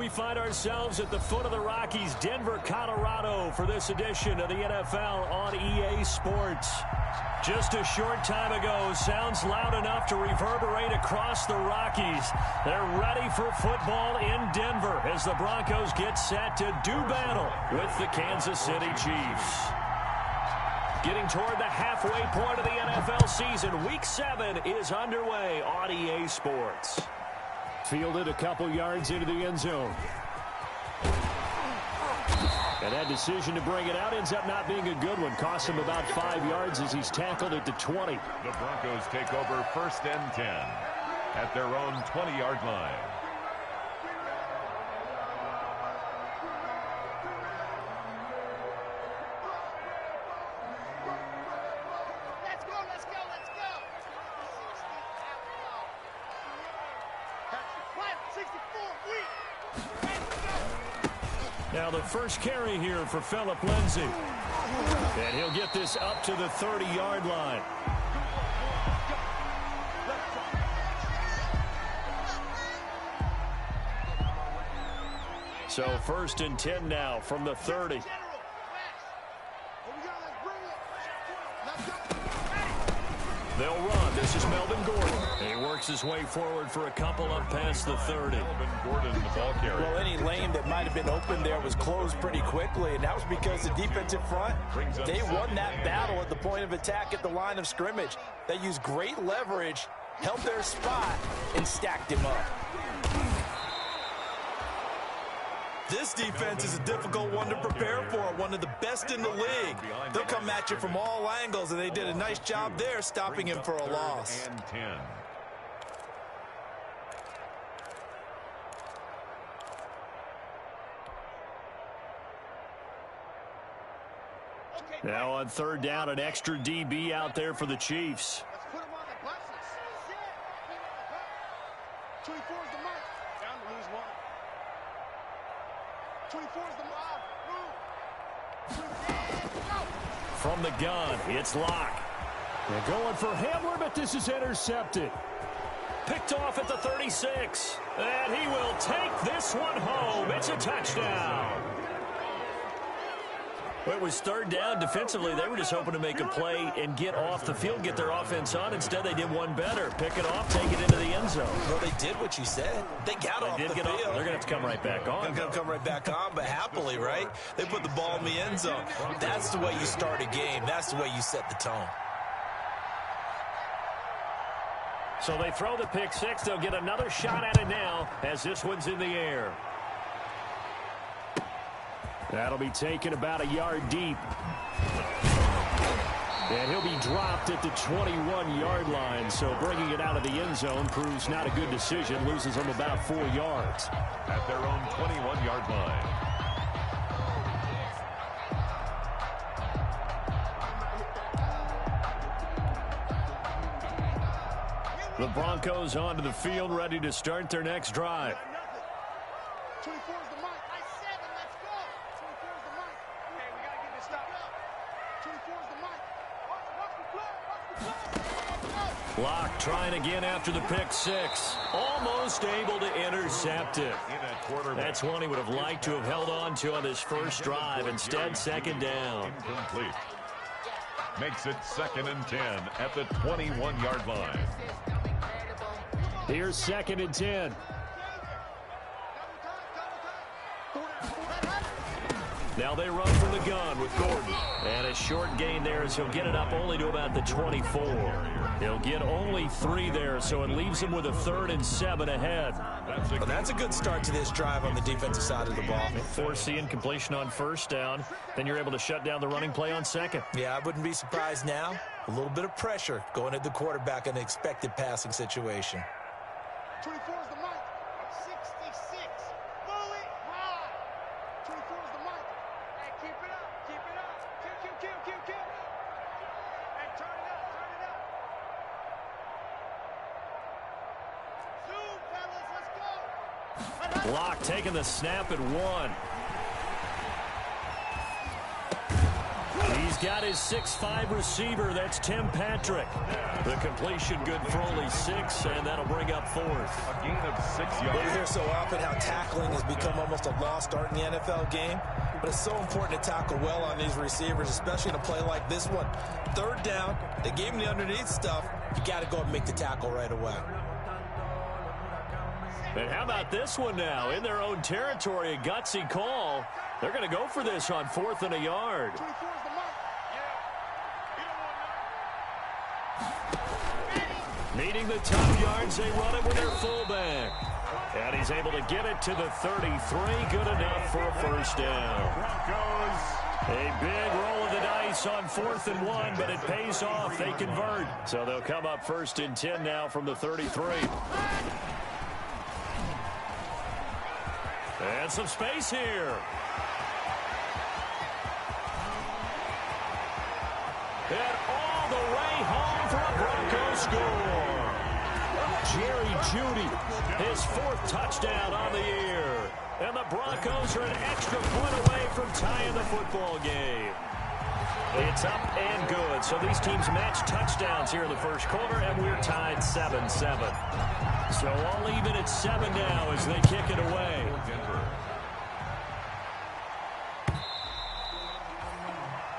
We find ourselves at the foot of the Rockies, Denver, Colorado, for this edition of the NFL on EA Sports. Just a short time ago, sounds loud enough to reverberate across the Rockies. They're ready for football in Denver as the Broncos get set to do battle with the Kansas City Chiefs. Getting toward the halfway point of the NFL season, Week 7 is underway on EA Sports. Fielded a couple yards into the end zone. And that decision to bring it out ends up not being a good one. Cost him about 5 yards as he's tackled at the 20. The Broncos take over 1st and 10 at their own 20-yard line. Now the first carry here for Phillip Lindsay. And he'll get this up to the 30-yard line. So 1st and 10 now from the 30. They'll run. This is Melvin Gordon. And he works his way forward for a couple up past the 30. Melvin Gordon, the ball carrier. Well, any lane that might have been open there was closed pretty quickly, and that was because the defensive front, they won that battle at the point of attack at the line of scrimmage. They used great leverage, held their spot, and stacked him up. This defense is a difficult one to prepare for, one of the best in the league. They'll come at you from all angles, and they did a nice job there stopping him for a loss. And 10. Now on 3rd down, an extra DB out there for the Chiefs. Let's put him on the buses. 24 is the mark. Down to lose one. 24 is the mark. From the gun, it's Locke. They're going for Hamler, but this is intercepted. Picked off at the 36. And he will take this one home. It's a touchdown. Well, it was 3rd down. Defensively, they were just hoping to make a play and get off the field, get their offense on. Instead, they did one better. Pick it off, take it into the end zone. Well, they did what you said. They got off the field. They're going to have to come right back on. They're going to come right back on, but happily, right? They put the ball in the end zone. That's the way you start a game. That's the way you set the tone. So they throw the pick six. They'll get another shot at it now as this one's in the air. That'll be taken about a yard deep. And he'll be dropped at the 21-yard line. So bringing it out of the end zone proves not a good decision. Loses them about 4 yards. At their own 21-yard line. The Broncos onto the field, ready to start their next drive. 24 is the mark. I 7. Let's go. 24 is the mark. Hey, we got to get this stop. 24 is the mark. Watch the play. Locke trying again after the pick six. Almost able to intercept it. That's one he would have liked to have held on to on his first drive. Instead, 2nd down. Incomplete. Makes it 2nd and 10 at the 21-yard line. Here's 2nd and 10. Now they run from the gun with Gordon. And a short gain there as he'll get it up only to about the 24. He'll get only 3 there, so it leaves him with a 3rd and 7 ahead. Well, that's a good start to this drive on the defensive side of the ball. Force the incompletion on 1st down. Then you're able to shut down the running play on 2nd. Yeah, I wouldn't be surprised now. A little bit of pressure going at the quarterback in an expected passing situation. 24 is the mark. 66. Fully high. 24 is the mark. Hey, keep it up. Keep it up. Kill. Hey, turn it up. Zoom, fellas. Let's go. Locke taking the snap at 1. He's got his 6'5" receiver. That's Tim Patrick. The completion good for only 6, and that'll bring up 4th. A gain of 6 yards. We hear so often how tackling has become almost a lost art in the NFL game, but it's so important to tackle well on these receivers, especially in a play like this one. 3rd down, they gave him the underneath stuff. You got to go and make the tackle right away. And how about this one now? In their own territory, a gutsy call. They're going to go for this on 4th and a yard. Needing the top yards, they run it with their fullback. And he's able to get it to the 33. Good enough for a 1st down. Broncos. A big roll of the dice on 4th and 1, but it pays off. They convert. So they'll come up 1st and 10 now from the 33. And some space here. And all the way home for a Broncos score. Jerry Jeudy, his 4th touchdown on the year. And the Broncos are an extra point away from tying the football game. It's up and good. So these teams match touchdowns here in the 1st quarter, and we're tied 7-7. So all even at 7 now as they kick it away.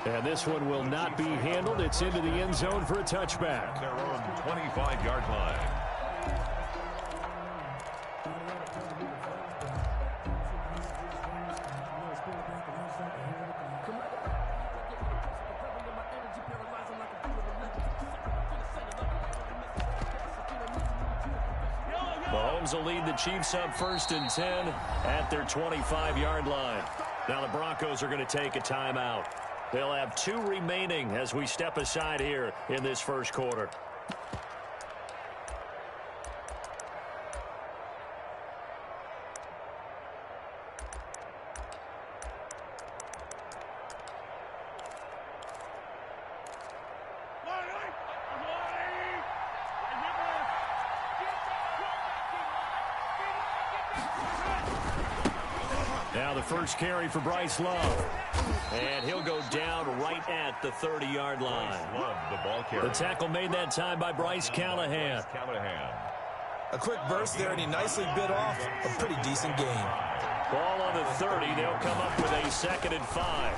And this one will not be handled. It's into the end zone for a touchback. Their own 25-yard line. Mahomes will lead the Chiefs up 1st and 10 at their 25-yard line. Now the Broncos are going to take a timeout. They'll have 2 remaining as we step aside here in this 1st quarter. Now the first carry for Bryce Love. And he'll go down right at the 30-yard line. Love the ball carrier. The tackle made that time by Bryce Callahan. A quick burst there, and he nicely bit off a pretty decent gain. Ball on the 30. They'll come up with a 2nd and 5.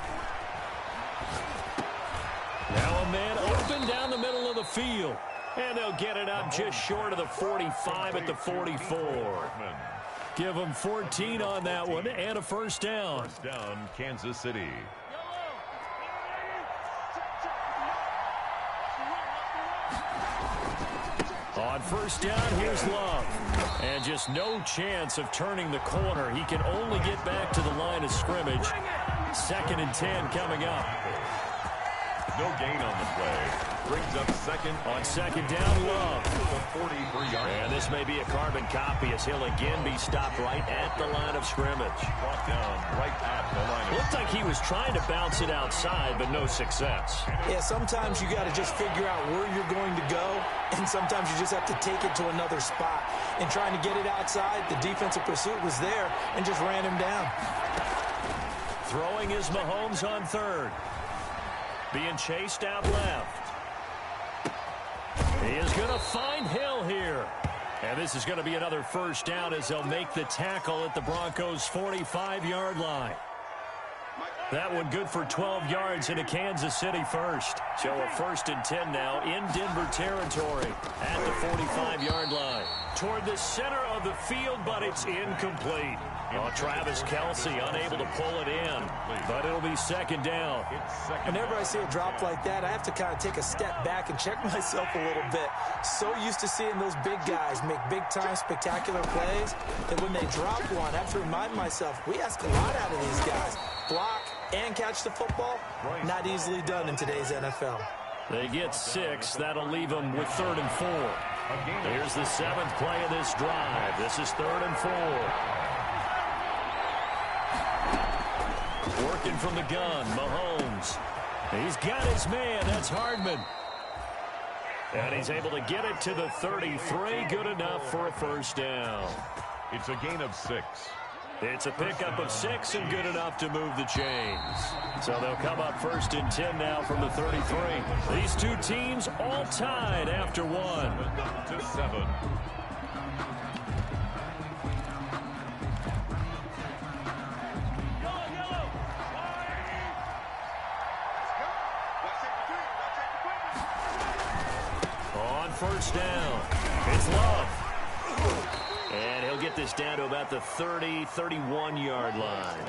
Now a man open down the middle of the field. And they'll get it up just short of the 45 at the 44. Give them 14 on that one and a 1st down. 1st down, Kansas City. On 1st down, here's Love. And just no chance of turning the corner. He can only get back to the line of scrimmage. 2nd and 10 coming up. No gain on the play. Brings up 2nd. On 2nd down, Love. The 43-yard. And this may be a carbon copy as he'll again be stopped right at the line of scrimmage. Brought down right at the line of Looked like he was trying to bounce it outside, but no success. Yeah, sometimes you got to just figure out where you're going to go, and sometimes you just have to take it to another spot. And trying to get it outside, the defensive pursuit was there and just ran him down. Throwing is Mahomes on 3rd. Being chased out left. He is going to find Hill here. And this is going to be another 1st down as they'll make the tackle at the Broncos' 45-yard line. That one good for 12 yards into Kansas City 1st. So a 1st and 10 now in Denver territory at the 45-yard line. Toward the center of the field, but it's incomplete. Oh, Travis Kelce unable to pull it in, but it'll be 2nd down. Whenever I see a drop like that, I have to kind of take a step back and check myself a little bit. So used to seeing those big guys make big-time spectacular plays that when they drop one, I have to remind myself, we ask a lot out of these guys. Block and catch the football, not easily done in today's NFL. They get 6. That'll leave them with 3rd and 4. Here's the 7th play of this drive. This is 3rd and 4. Working from the gun, Mahomes. He's got his man. That's Hardman. And he's able to get it to the 33. Good enough for a 1st down. It's a gain of 6. It's a pickup of 6 and good enough to move the chains. So they'll come up 1st and 10 now from the 33. These two teams all tied after 1. 7-7. On 1st down, it's Love. And he'll get this down to about the 30, 31-yard line.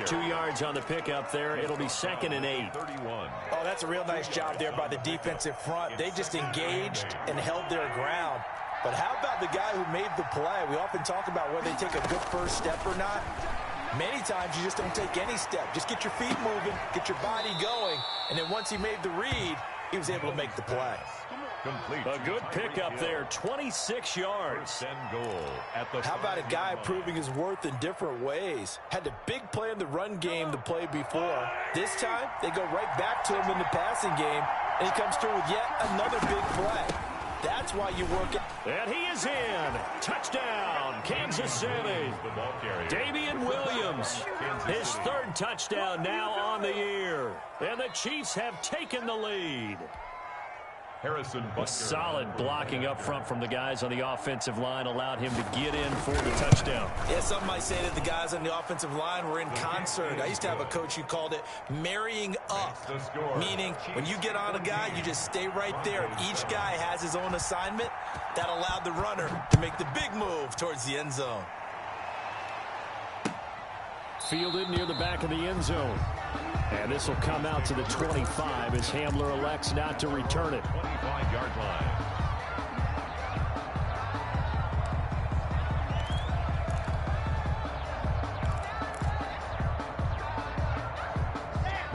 2 yards on the pickup there. It'll be 2nd and 8. 31. Oh, that's a real nice job there by the defensive front. They just engaged and held their ground. But how about the guy who made the play? We often talk about whether they take a good first step or not. Many times you just don't take any step. Just get your feet moving, get your body going, and then once he made the read, he was able to make the play. Complete. A good pickup there, 26 yards. How about a guy proving his worth in different ways? Had a big play in the run game the play before. This time, they go right back to him in the passing game, and he comes through with yet another big play. That's why you work it. And he is in. Touchdown, Kansas City. Damian Williams, his 3rd touchdown now on the year. And the Chiefs have taken the lead. Harrison A solid blocking up front from the guys on the offensive line allowed him to get in for the touchdown. Yeah, some might say that the guys on the offensive line were in concert. I used to have a coach who called it marrying up, meaning when you get on a guy, you just stay right there. And each guy has his own assignment. That allowed the runner to make the big move towards the end zone. Fielded near the back of the end zone. And this will come out to the 25 as Hamler elects not to return it. 25-yard line.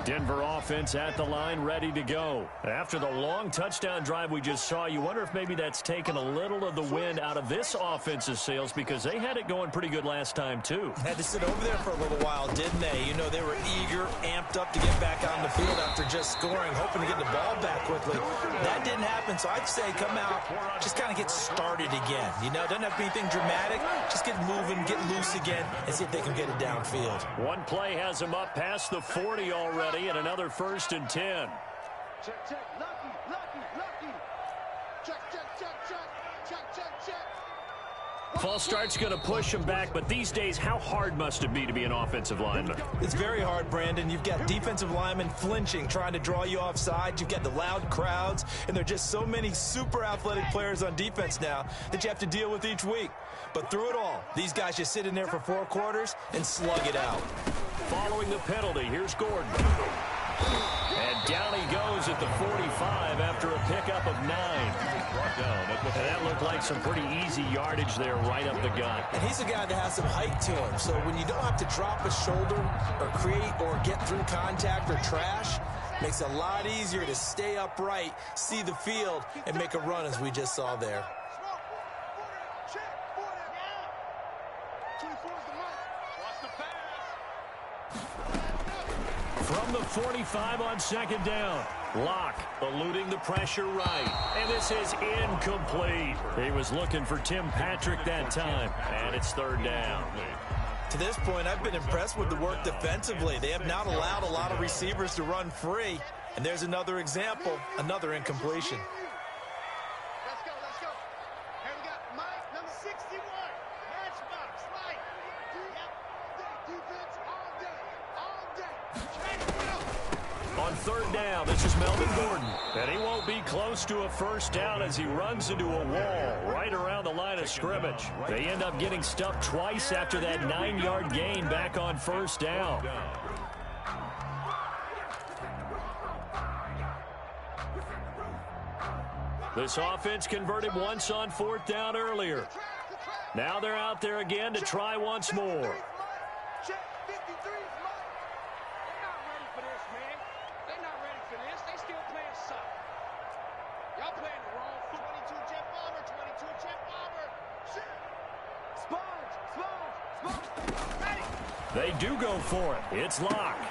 Denver offense at the line, ready to go. After the long touchdown drive we just saw, you wonder if maybe that's taken a little of the wind out of this offense's sails because they had it going pretty good last time, too. Had to sit over there for a little while, didn't they? You know, they were eager, amped up to get back on the field after just scoring, hoping to get the ball back quickly. That didn't happen, so I'd say come out, just kind of get started again. You know, doesn't have to be anything dramatic. Just get moving, get loose again, and see if they can get it downfield. One play has them up past the 40 already. And another 1st and 10. Check, check, lucky, lucky, lucky. Check, check, check, check, check, check, check. False start's going to push him back, but these days, how hard must it be to be an offensive lineman? It's very hard, Brandon. You've got defensive linemen flinching, trying to draw you offside. You've got the loud crowds, and there are just so many super athletic players on defense now that you have to deal with each week. But through it all, these guys just sit in there for 4 quarters and slug it out. Following the penalty, here's Gordon. And down he goes at the 45 after a pickup of 9. And that looked like some pretty easy yardage there right up the gut. And he's a guy that has some height to him, so when you don't have to drop a shoulder or create or get through contact or trash, makes it a lot easier to stay upright, see the field, and make a run as we just saw there. From the 45 on 2nd down. Locke eluding the pressure right. And this is incomplete. He was looking for Tim Patrick that time. And it's 3rd down. To this point, I've been impressed with the work defensively. They have not allowed a lot of receivers to run free. And there's another example, another incompletion. Let's go, let's go. Here we got Mike, number 61. Matchbox, Mike. Defense all day, all day. On 3rd down, this is Melvin Gordon. And he won't be close to a 1st down as he runs into a wall right around the line of scrimmage. They end up getting stuffed twice after that 9-yard gain back on 1st down. This offense converted once on 4th down earlier. Now they're out there again to try once more. Check 53 is Mike. They're not ready for this, man. They're not ready for this. They still playing soccer. Y'all playing the wrong foot. 22 jet bomber, 22 jet bomber. Shit. Sponge, sponge, sponge. Ready. They do go for it. It's Locke.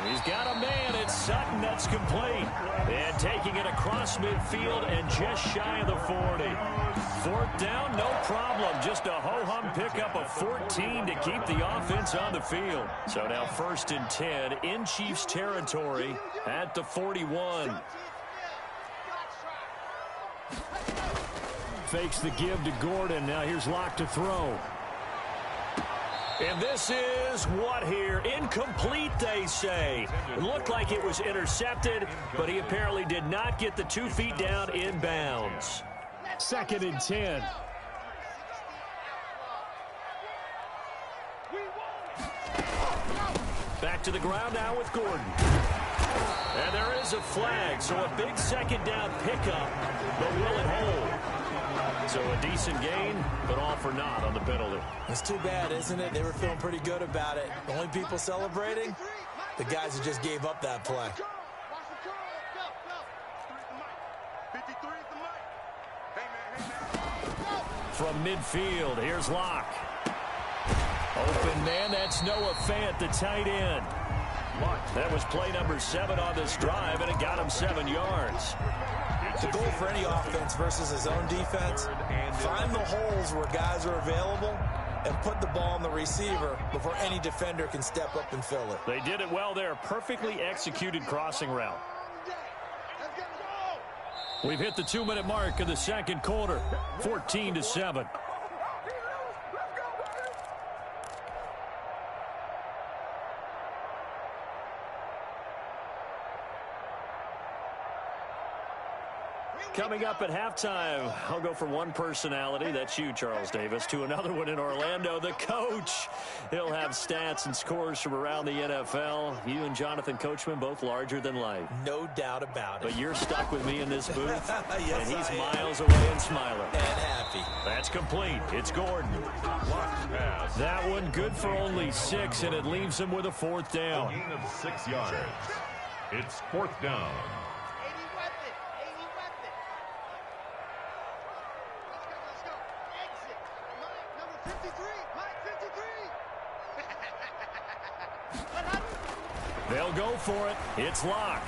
He's got a man. It's Sutton. That's complete. And taking it across midfield and just shy of the 40. Fourth down, no problem. Just a ho-hum pickup of 14 to keep the offense on the field. So now 1st and 10 in Chiefs territory at the 41. Fakes the give to Gordon. Now here's Locke to throw. And this is what here? Incomplete, they say. It looked like it was intercepted, but he apparently did not get the 2 feet down in bounds. 2nd and 10. Back to the ground now with Gordon. And there is a flag, so a big 2nd down pickup, but will it hold? So a decent gain, but all for naught on the penalty. It's too bad, isn't it? They were feeling pretty good about it. The only people celebrating, the guys who just gave up that play. From midfield, here's Locke. Open man, that's Noah Fant, the tight end. That was play number 7 on this drive, and it got him 7 yards. The goal for any offense versus his own defense, find the holes where guys are available and put the ball on the receiver before any defender can step up and fill it. They did it well there. Perfectly executed crossing route. We've hit the 2-minute mark of the 2nd quarter. 14-7. Coming up at halftime, I'll go from one personality, that's you, Charles Davis, to another one in Orlando, the coach. He'll have stats and scores from around the NFL. You and Jonathan Coachman, both larger than life. No doubt about it. But you're stuck with me in this booth, yes, and he's I miles away and smiling. And happy. That's complete. It's Gordon. That one good for only 6, and it leaves him with a 4th down. A gain of 6 yards. It's 4th down. They'll go for it. It's Locke.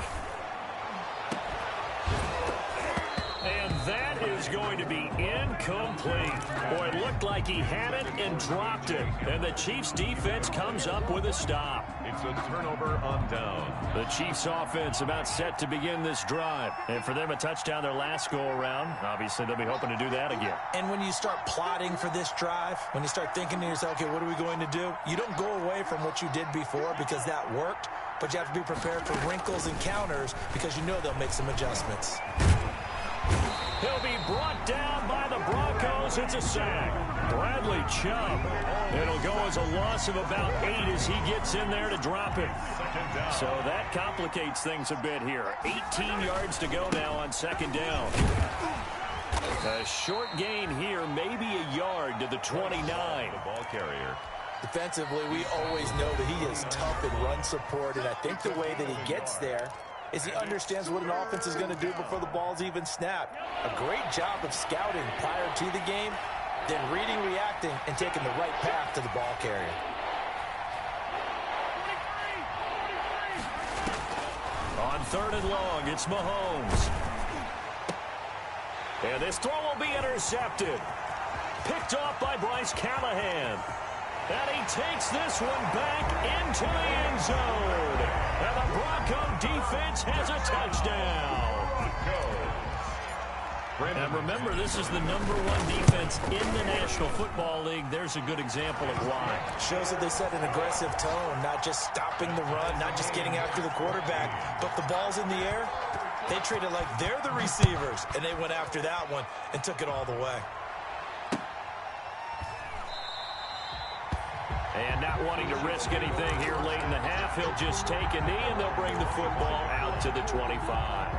And that is going to be incomplete. Boy, it looked like he had it and dropped it. And the Chiefs defense comes up with a stop. It's a turnover on down. The Chiefs offense about set to begin this drive. And for them, a touchdown their last go-around. Obviously, they'll be hoping to do that again. And when you start plotting for this drive, when you start thinking to yourself, okay, what are we going to do? You don't go away from what you did before because that worked. But you have to be prepared for wrinkles and counters because you know they'll make some adjustments. He'll be brought down by the Broncos. It's a sack. Bradley Chubb. It'll go as a loss of about 8 as he gets in there to drop it. So that complicates things a bit here. 18 yards to go now on 2nd down. A short gain here, maybe a yard to the 29. The ball carrier. Defensively, we always know that he is tough in run support, and I think the way that he gets there is he understands what an offense is going to do before the ball's even snapped. A great job of scouting prior to the game, then reading, reacting, and taking the right path to the ball carrier. On 3rd and long, it's Mahomes. And this throw will be intercepted. Picked off by Bryce Callahan. And he takes this one back into the end zone. And the Bronco defense has a touchdown. And remember, this is the #1 defense in the National Football League. There's a good example of why. Shows that they set an aggressive tone, not just stopping the run, not just getting after the quarterback, but the ball's in the air. They treat it like they're the receivers, and they went after that one and took it all the way. And not wanting to risk anything here late in the half, he'll just take a knee, and they'll bring the football out to the 25.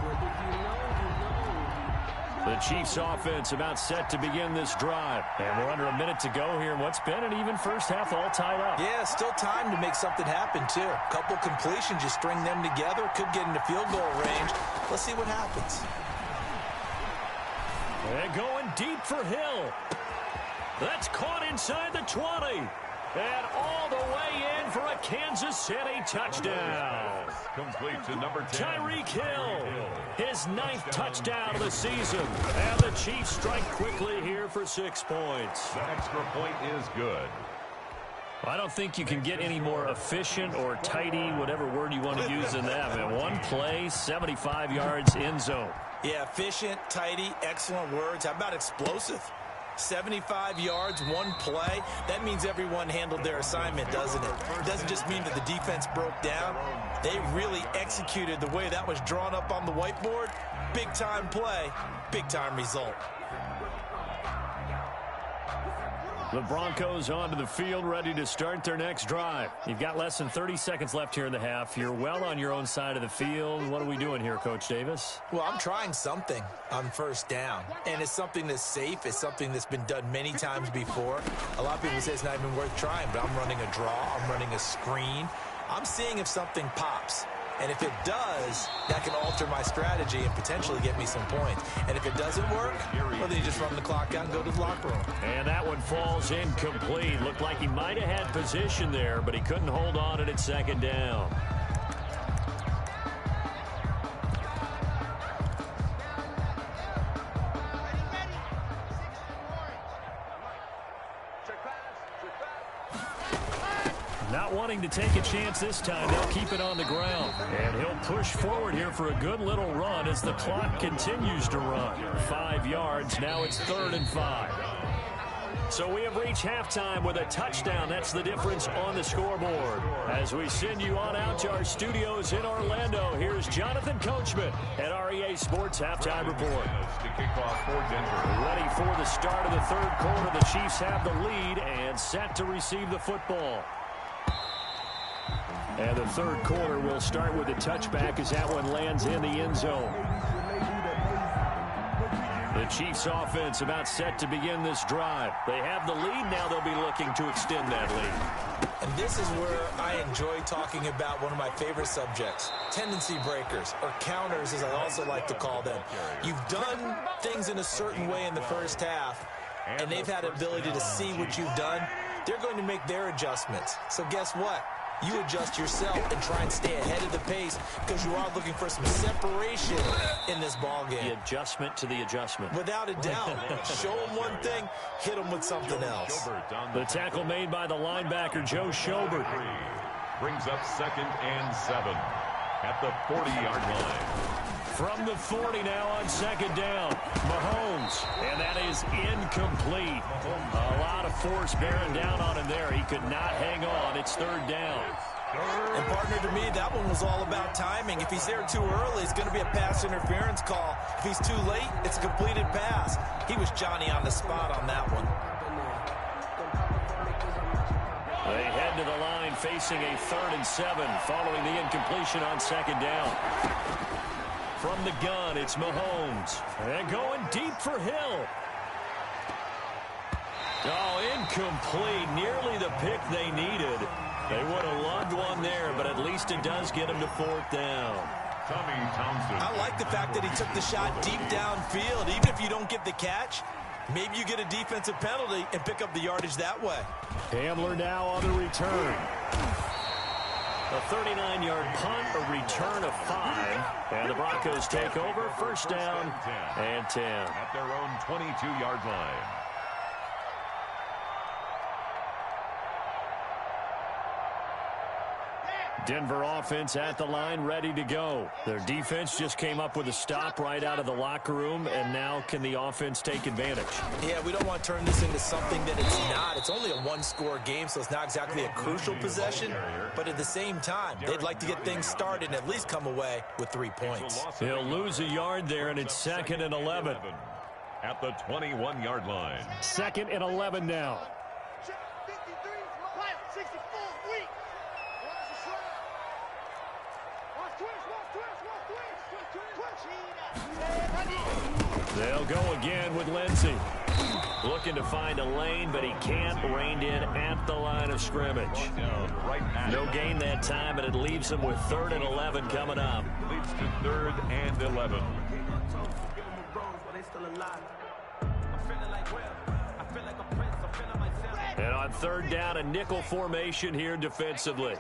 The Chiefs offense about set to begin this drive. And we're under a minute to go here in what's been an even first half, all tied up. Yeah, still time to make something happen, too. A couple completions, you string them together, could get into field goal range. Let's see what happens. And going deep for Hill. That's caught inside the 20. And all the way in for a Kansas City touchdown. Complete to number 10. Tyreek Hill, his 9th touchdown of the season. And the Chiefs strike quickly here for 6 points. That extra point is good. I don't think you can get any more efficient or tidy, whatever word you want to use in that. I mean, one play, 75 yards in zone. Yeah, efficient, tidy, excellent words. How about explosive? 75 yards, one play. That means everyone handled their assignment, doesn't it? It doesn't just mean that the defense broke down. They really executed the way that was drawn up on the whiteboard. Big-time play, big-time result. The Broncos onto the field, ready to start their next drive. You've got less than 30 seconds left here in the half. You're well on your own side of the field. What are we doing here, Coach Davis? Well, I'm trying something on first down, and it's something that's safe. It's something that's been done many times before. A lot of people say it's not even worth trying, but I'm running a draw. I'm running a screen. I'm seeing if something pops. And if it does, that can alter my strategy and potentially get me some points. And if it doesn't work, well, then you just run the clock out and go to the locker room. And that one falls incomplete. Looked like he might have had position there, but he couldn't hold on at second down. Not wanting to take a chance this time, they'll keep it on the ground. And he'll push forward here for a good little run as the clock continues to run. 5 yards, now it's 3rd and 5. So we have reached halftime with a touchdown. That's the difference on the scoreboard. As we send you on out to our studios in Orlando, here's Jonathan Coachman at REA Sports Halftime Report. To kick off for Denver. Ready for the start of the 3rd quarter. The Chiefs have the lead and set to receive the football. And the 3rd quarter will start with a touchback as that one lands in the end zone. The Chiefs offense about set to begin this drive. They have the lead. Now they'll be looking to extend that lead. And this is where I enjoy talking about one of my favorite subjects, tendency breakers, or counters as I also like to call them. You've done things in a certain way in the first half, and they've had the ability to see what you've done. They're going to make their adjustments. So guess what? You adjust yourself and try and stay ahead of the pace because you are looking for some separation in this ball game. The adjustment to the adjustment. Without a doubt. Show them one thing, hit them with something else. The tackle made by the linebacker, Joe Schobert. Brings up 2nd and 7 at the 40-yard line. From the 40 now on 2nd down, Mahomes, and that is incomplete. A lot of force bearing down on him there. He could not hang on. It's 3rd down. And partner, to me, that one was all about timing. If he's there too early, it's going to be a pass interference call. If he's too late, it's a completed pass. He was Johnny on the spot on that one. They head to the line facing a 3rd and 7 following the incompletion on 2nd down. From the gun, it's Mahomes. And going deep for Hill. Oh, incomplete. Nearly the pick they needed. They would have loved one there, but at least it does get them to 4th down. Tommy Townsend. I like the fact that he took the shot deep downfield. Even if you don't get the catch, maybe you get a defensive penalty and pick up the yardage that way. Hamler now on the return. A 39-yard punt, a return of 5. And the Broncos take over, 1st down and 10. At their own 22-yard line. Denver offense at the line, ready to go. Their defense just came up with a stop right out of the locker room, and now can the offense take advantage? Yeah, we don't want to turn this into something that it's not. It's only a one-score game, so it's not exactly a crucial possession. But at the same time, they'd like to get things started and at least come away with 3 points. He'll lose a yard there, and it's 2nd and 11. At the 21-yard line. 2nd and 11 now. They'll go again with Lindsey. Looking to find a lane, but he can't. Reined in at the line of scrimmage. No gain that time, and it leaves him with 3rd and 11 coming up. Leads to 3rd and 11. And on third down, a nickel formation here defensively.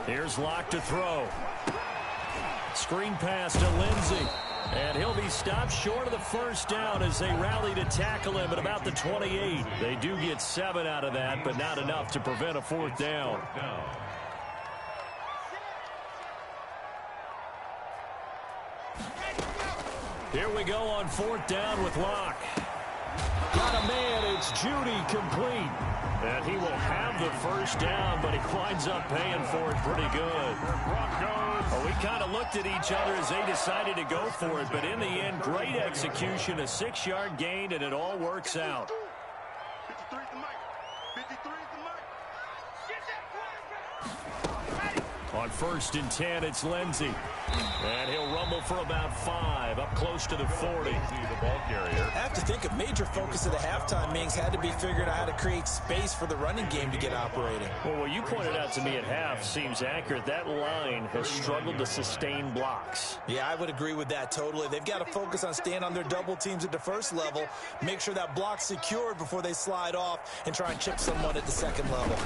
Here's Locke to throw. Screen pass to Lindsey. And he'll be stopped short of the first down as they rally to tackle him at about the 28. They do get 7 out of that, but not enough to prevent a fourth down. Here we go on fourth down with Locke. Got a man, it's Judy, complete. And he will have the first down, but he winds up paying for it pretty good. Well, we kind of looked at each other as they decided to go for it, but in the end, great execution, a 6-yard gain, and it all works out. 53 is the mic. 53 is the mic. Get that On first and 10, it's Lindsey. And he'll rumble for about 5, up close to the 40. The ball carrier. I have to think a major focus of the halftime meetings had to be figuring out how to create space for the running game to get operating. Well, what you pointed out to me at half seems accurate. That line has struggled to sustain blocks. Yeah, I would agree with that totally. They've got to focus on staying on their double teams at the first level, make sure that block's secured before they slide off and try and chip someone at the second level.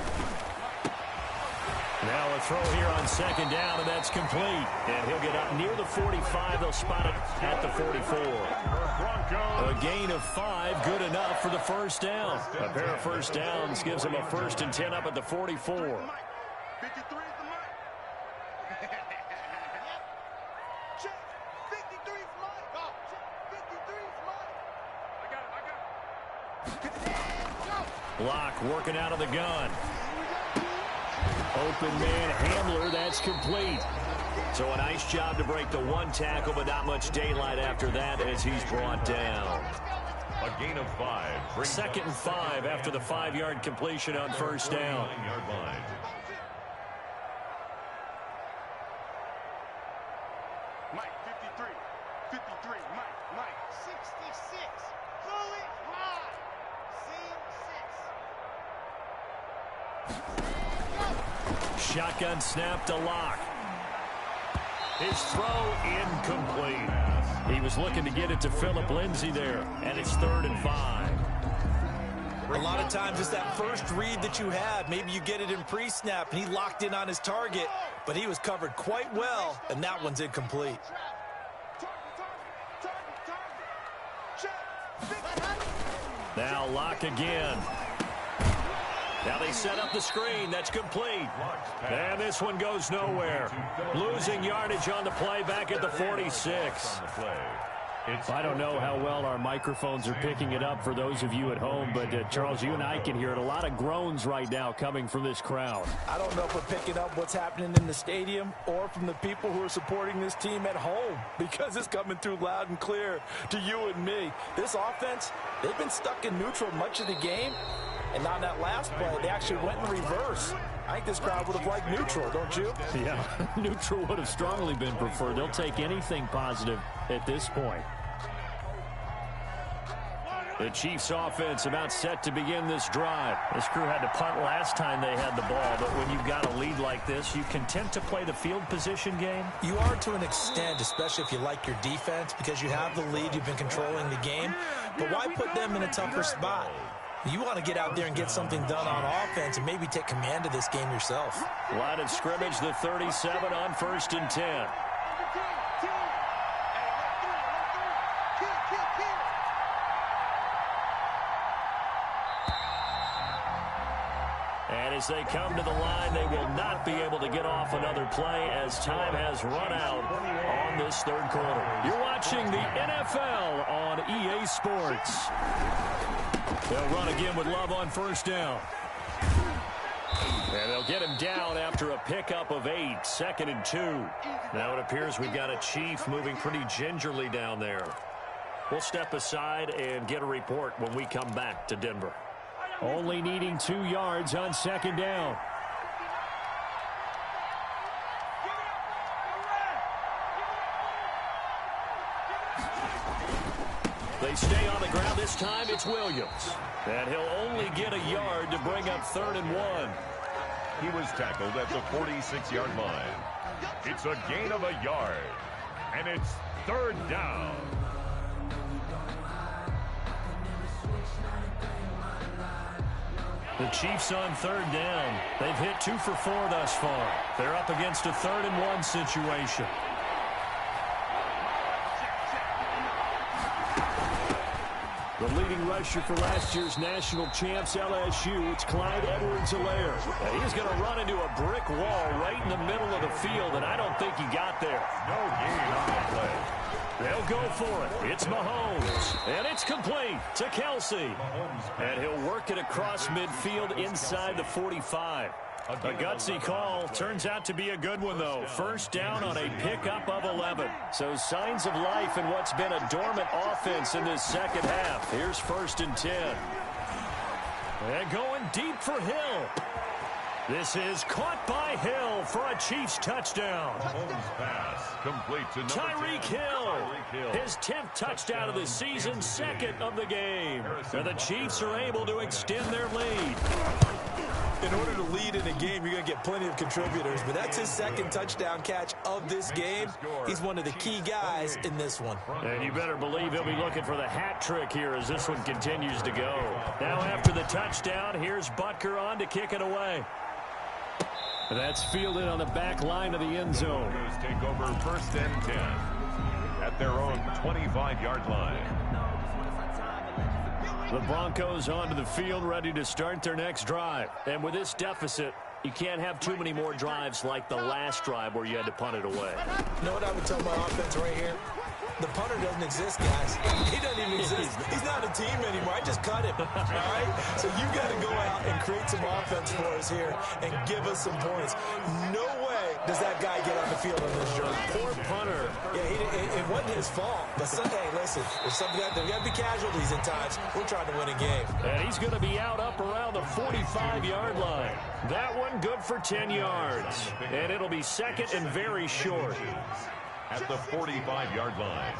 Now a throw here on second down, and that's complete. And he'll get up near the 45. They'll spot it at the 44. A gain of 5, good enough for the first down. A pair of first downs gives him a first and 10 up at the 44. 53 is the mic. Check. 53 is mic. Go. Check. 53 is mic. I got it. Go. Locke working out of the gun. Open man Hamler, that's complete. So a nice job to break the one tackle, but not much daylight after that as he's brought down. A gain of 5. Second and 5 after the 5-yard completion on first down. Mike, 53. 53. Mike. 66. Pull it high. Seal 6. Shotgun snap to Locke. His throw incomplete. He was looking to get it to Phillip Lindsay there, and it's 3rd and 5. A lot of times it's that first read that you have. Maybe you get it in pre-snap, and he locked in on his target, but he was covered quite well, and that one's incomplete. Now Locke again. Now they set up the screen. That's complete. And this one goes nowhere. Losing yardage on the play back at the 46. I don't know how well our microphones are picking it up for those of you at home, but Charles, you and I can hear it. A lot of groans right now coming from this crowd. I don't know if we're picking up what's happening in the stadium or from the people who are supporting this team at home, because it's coming through loud and clear to you and me. This offense, they've been stuck in neutral much of the game. And on that last play, they actually went in reverse. I think this crowd would have liked neutral, don't you? Yeah, neutral would have strongly been preferred. They'll take anything positive at this point. The Chiefs offense about set to begin this drive. This crew had to punt last time they had the ball, but when you've got a lead like this, you content to play the field position game? You are to an extent, especially if you like your defense, because you have the lead, you've been controlling the game. But why put them in a tougher spot? You want to get out there and get something done on offense and maybe take command of this game yourself. Line of scrimmage, the 37 on 1st and 10. And as they come to the line, they will not be able to get off another play as time has run out on this 3rd quarter. You're watching the NFL on EA Sports. They'll run again with Love on 1st down. And they'll get him down after a pickup of 8, 2nd and 2. Now it appears we've got a Chief moving pretty gingerly down there. We'll step aside and get a report when we come back to Denver. Only needing 2 yards on 2nd down. They stay on the ground. This time it's Williams. And he'll only get a yard to bring up 3rd and 1. He was tackled at the 46-yard line. It's a gain of a yard. And it's third down. The Chiefs on third down. They've hit 2 for 4 thus far. They're up against a 3rd-and-1 situation. The leading rusher for last year's national champs, LSU, it's Clyde Edwards-Helaire. He's going to run into a brick wall right in the middle of the field, and I don't think he got there. No gain on the play. They'll go for it. It's Mahomes, and it's complete to Kelsey. And he'll work it across midfield inside the 45. A gutsy call. Turns out to be a good one, though. First down on a pickup of 11. So signs of life in what's been a dormant offense in this second half. Here's 1st and 10. And going deep for Hill. This is caught by Hill for a Chiefs touchdown. Mahomes pass complete to Tyreek Hill. His 10th touchdown of the season, 2nd of the game. And the Chiefs are able to extend their lead. In order to lead in a game, you're going to get plenty of contributors, but that's his 2nd touchdown catch of this game. He's one of the key guys in this one. And you better believe he'll be looking for the hat trick here as this one continues to go. Now after the touchdown, here's Butker on to kick it away. That's fielded on the back line of the end zone. Take over 1st and 10 at their own 25-yard line. The Broncos onto the field, ready to start their next drive. And with this deficit, you can't have too many more drives like the last drive where you had to punt it away. You know what I would tell my offense right here? The punter doesn't exist, guys. He doesn't even exist. He's not a team anymore. I just cut him, all right? So you got to go out and create some offense for us here and give us some points. No way does that guy get on the field on this journey. Poor punter. Yeah, it wasn't his fault. But hey, listen, there's got to be casualties at times. We're trying to win a game. And he's going to be out up around the 45-yard line. That one good for 10 yards. And it'll be 2nd and very short. At the 45-yard line.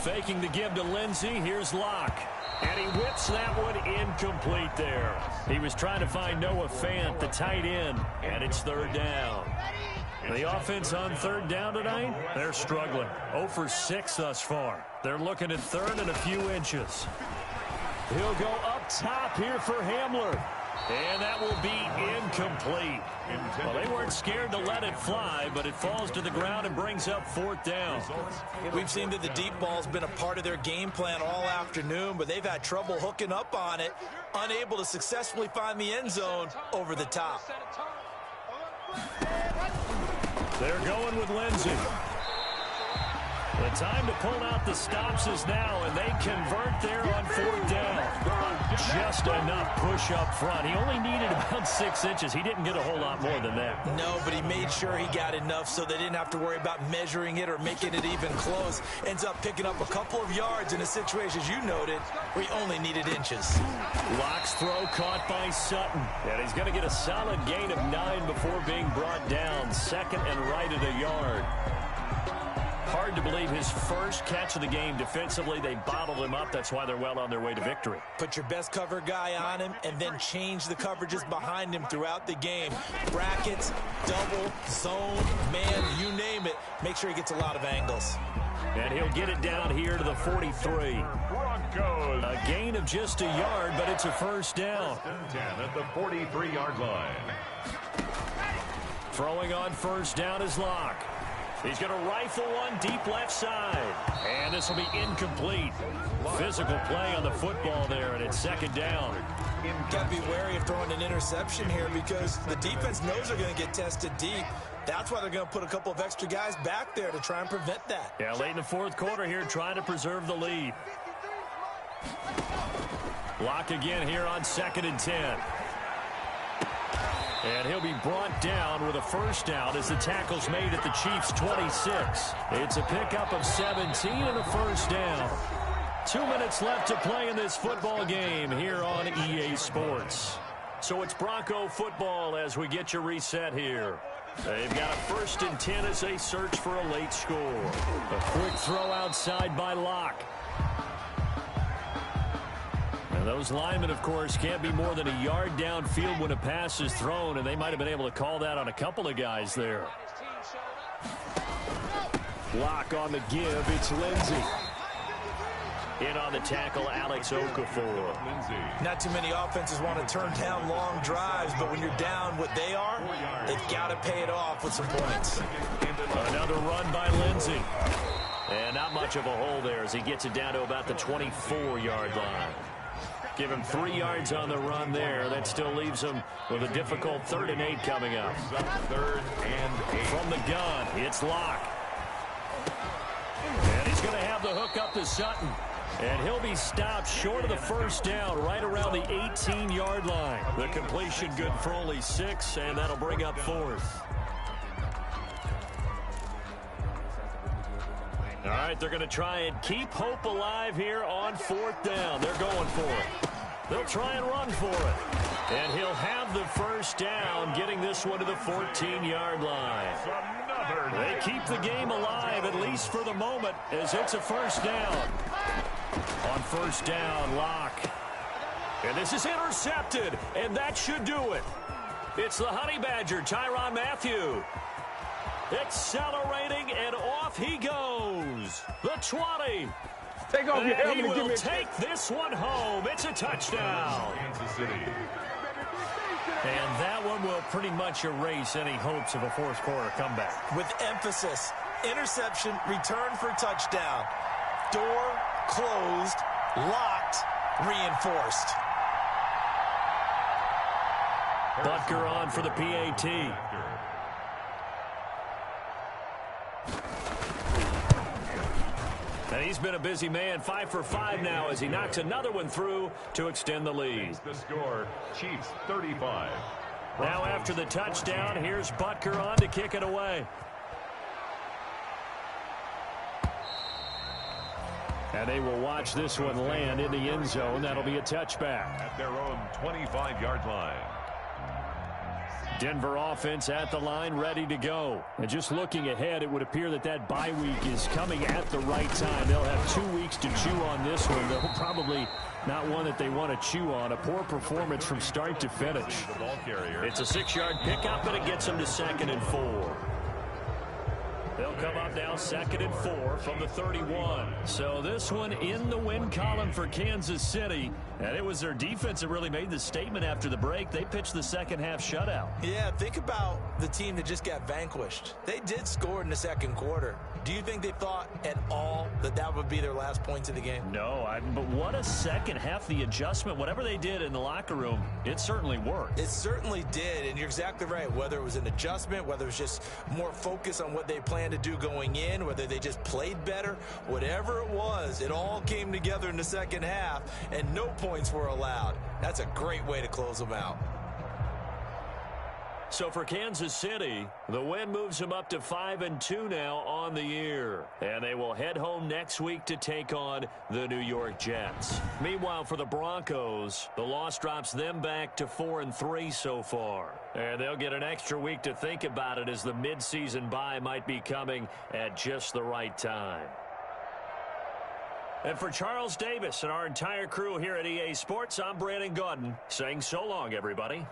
Faking the give to Lindsey. Here's Locke. And he whips that one incomplete there. He was trying to find Noah Fant, the tight end, and it's 3rd down. The offense on 3rd down tonight, they're struggling. 0 for 6 thus far. They're looking at 3rd and a few inches. He'll go up top here for Hamler. And that will be incomplete. Well, they weren't scared to let it fly, but it falls to the ground and brings up 4th down. We've seen that the deep ball's been a part of their game plan all afternoon, but they've had trouble hooking up on it, unable to successfully find the end zone over the top. They're going with Lindsey. The time to pull out the stops is now, and they convert there on 4th down. Just enough push up front. He only needed about 6 inches. He didn't get a whole lot more than that. No, but he made sure he got enough so they didn't have to worry about measuring it or making it even close. Ends up picking up a couple of yards in a situation, as you noted, where he only needed inches. Locke's throw caught by Sutton. And he's going to get a solid gain of 9 before being brought down. 2nd and right at a yard. Hard to believe his first catch of the game. Defensively, they bottled him up. That's why they're well on their way to victory. Put your best cover guy on him and then change the coverages behind him throughout the game. Brackets, double, zone, man, you name it. Make sure he gets a lot of angles. And he'll get it down here to the 43. Broncos. A gain of just a yard, but it's a 1st down. 10 at the 43-yard line. Throwing on 1st down is Locke. He's going to rifle one deep left side. And this will be incomplete. Physical play on the football there, and it's 2nd down. Got to be wary of throwing an interception here because the defense knows they're going to get tested deep. That's why they're going to put a couple of extra guys back there to try and prevent that. Yeah, late in the 4th quarter here, trying to preserve the lead. Locke again here on 2nd and 10. And he'll be brought down with a 1st down as the tackle's made at the Chiefs' 26. It's a pickup of 17 and a 1st down. 2 minutes left to play in this football game here on EA Sports. So it's Bronco football as we get your reset here. They've got a 1st and 10 as they search for a late score. A quick throw outside by Locke. And Those linemen, of course, can't be more than a yard downfield when a pass is thrown, and they might have been able to call that on a couple of guys there. Block on the give. It's Lindsey. In on the tackle, Alex Okafor. Not too many offenses want to turn down long drives, but when you're down what they are, they've got to pay it off with some points. Another run by Lindsey. And not much of a hole there as he gets it down to about the 24-yard line. Give him 3 yards on the run there. That still leaves him with a difficult 3rd and 8 coming up. 3rd and 8. From the gun, it's Locke. And he's going to have the hook up to Sutton. And he'll be stopped short of the first down right around the 18-yard line. The completion good for only 6, and that'll bring up 4th. All right, they're going to try and keep hope alive here on 4th down. They're going for it. They'll try and run for it. And he'll have the first down, getting this one to the 14-yard line. They keep the game alive, at least for the moment, as it's a first down. On first down, Locke. And this is intercepted, and that should do it. It's the Honey Badger, Tyrann Mathieu. Accelerating, and off he goes. The 20. Take off your And he helmet and give will me take this one home. It's a touchdown. Kansas City. And that one will pretty much erase any hopes of a fourth quarter comeback. With emphasis, interception, return for touchdown. Door closed, locked, reinforced. Butker on for the PAT. And he's been a busy man, 5 for 5 now as he knocks another one through to extend the lead. The score, Chiefs 35. Now after the touchdown, here's Butker on to kick it away. And they will watch this one land in the end zone. That'll be a touchback. At their own 25-yard line. Denver offense at the line, ready to go. And just looking ahead, it would appear that that bye week is coming at the right time. They'll have 2 weeks to chew on this one, though probably not one that they want to chew on. A poor performance from start to finish. The ball carrier. It's a 6-yard pickup, and it gets them to 2nd and 4. They'll come up now 2nd and 4 from the 31. So this one in the win column for Kansas City. And it was their defense that really made the statement after the break. They pitched the second half shutout. Yeah, think about the team that just got vanquished. They did score in the second quarter. Do you think they thought at all that that would be their last points of the game? No, but what a second half. The adjustment, whatever they did in the locker room, it certainly worked. It certainly did, and you're exactly right. Whether it was an adjustment, whether it was just more focus on what they planned to do going in, whether they just played better, whatever it was, it all came together in the second half, and no points were allowed. That's a great way to close them out. So for Kansas City, the win moves them up to 5-2 now on the year. And they will head home next week to take on the New York Jets. Meanwhile, for the Broncos, the loss drops them back to 4-3 so far. And they'll get an extra week to think about it as the midseason bye might be coming at just the right time. And for Charles Davis and our entire crew here at EA Sports, I'm Brandon Gaudin saying so long, everybody.